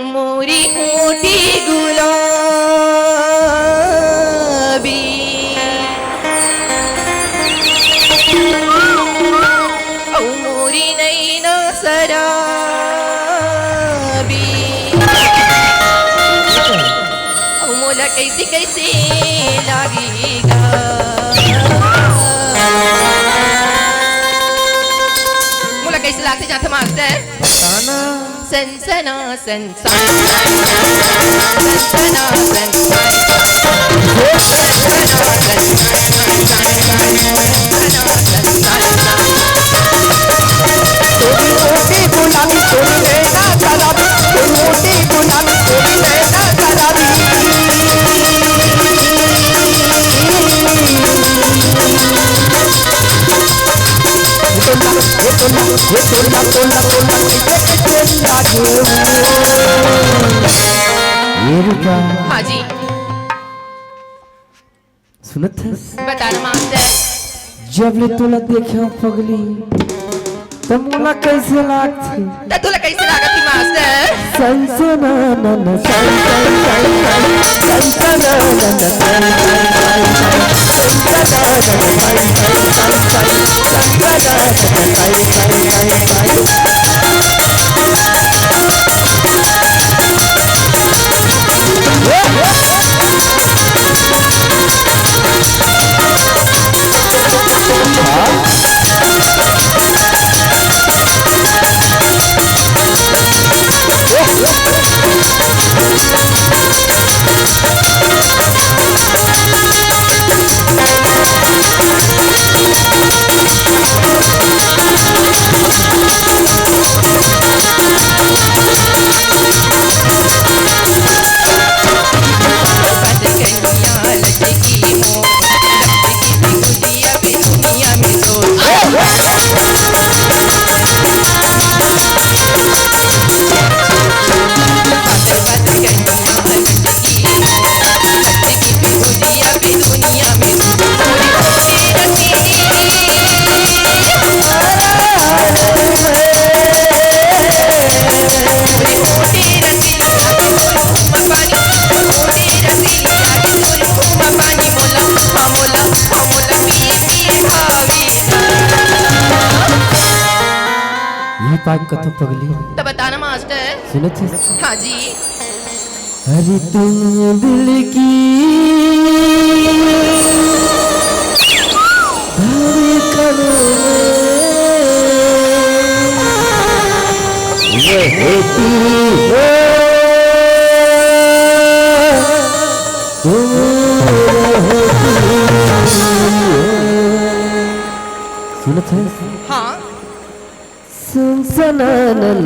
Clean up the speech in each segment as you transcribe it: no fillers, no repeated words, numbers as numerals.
मोरी ऊटी गुलाबी औ मोरी नैना सराबी औ मोला कैसे कैसे लागेगा मोला कैसे लागते जाते मास्टर बताना सनसना सनसन सनसना सनसन तोरी मोटी गुलाबी तोरी नैना शराबी तोरी मोटी गुलाबी तोरी नैना शराबी ये तोला ये रूपा। हाँ जी सुनत है बताना मास्टर जब ले तोला देखे पगली तब मोला कैसे लागती तो तुला कैसे लागत थी मास्टर सनसना नन पाक कथो पगली तो बताना मास्टर सुनो थे हाँ जी अरे तुम दिल की धड़कन ये होती हो तुम होती सुनो थे हाँ सनसना नन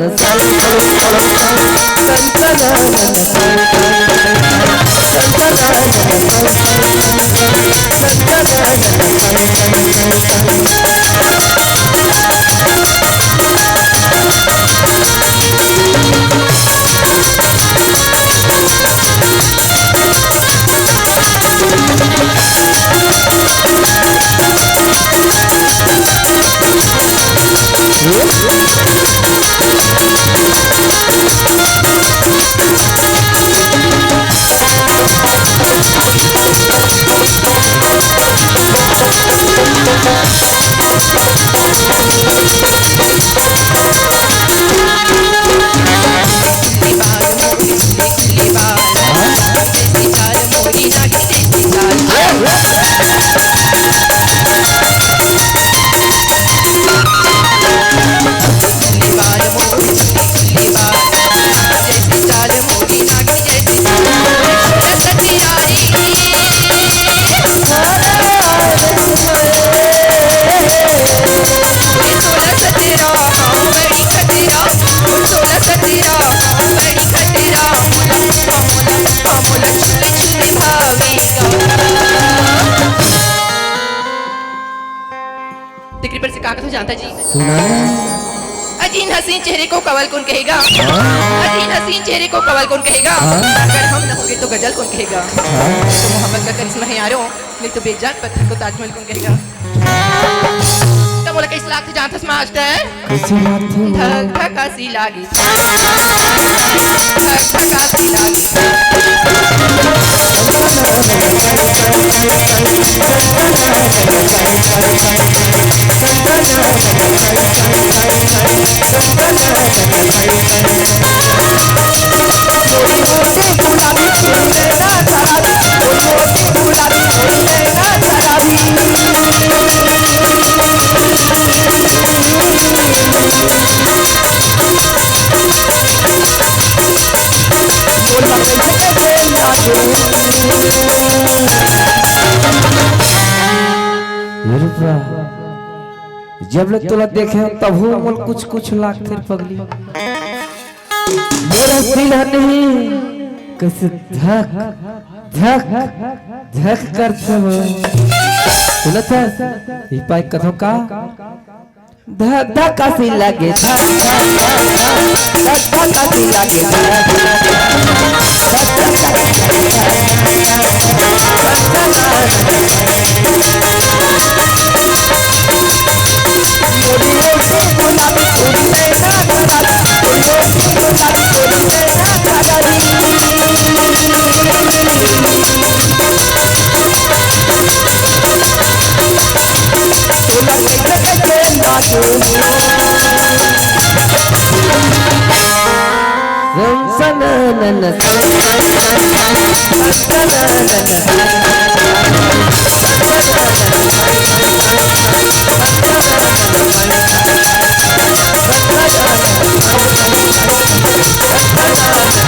जानता जी अजीन हसीन चेहरे को कवल कौन कहेगा अजीन हसीन चेहरे को कवल कौन कहेगा अगर हम न होंगे तो गजल कौन कहेगा तो मोहब्बत का करिश्मा है यारों नहीं तो बेजान पत्थर को ताजमहल कौन कहेगा तो बोला कैसे लागते जानतस मास्टर कैसे लागते धक धक हसी लागी धक धक हसी लागी मोटी गुलाबी फूल लेना शराबी मोटी गुलाबी फूल लेना शराबी बोला कैसे बोलना रुपया जब लग तोला देखे तब हो मन कुछ कुछ लागते पगली मेरा सीना नहीं कैसे धक धक धक करते हो सुनत है ये पाई कथो का धक धक सी लगे धक धक धक सी लगे गुलाबी फूल लेना शराबी मोटी गुलाबी फूल लेना शराबी बोला कैसे लागे सन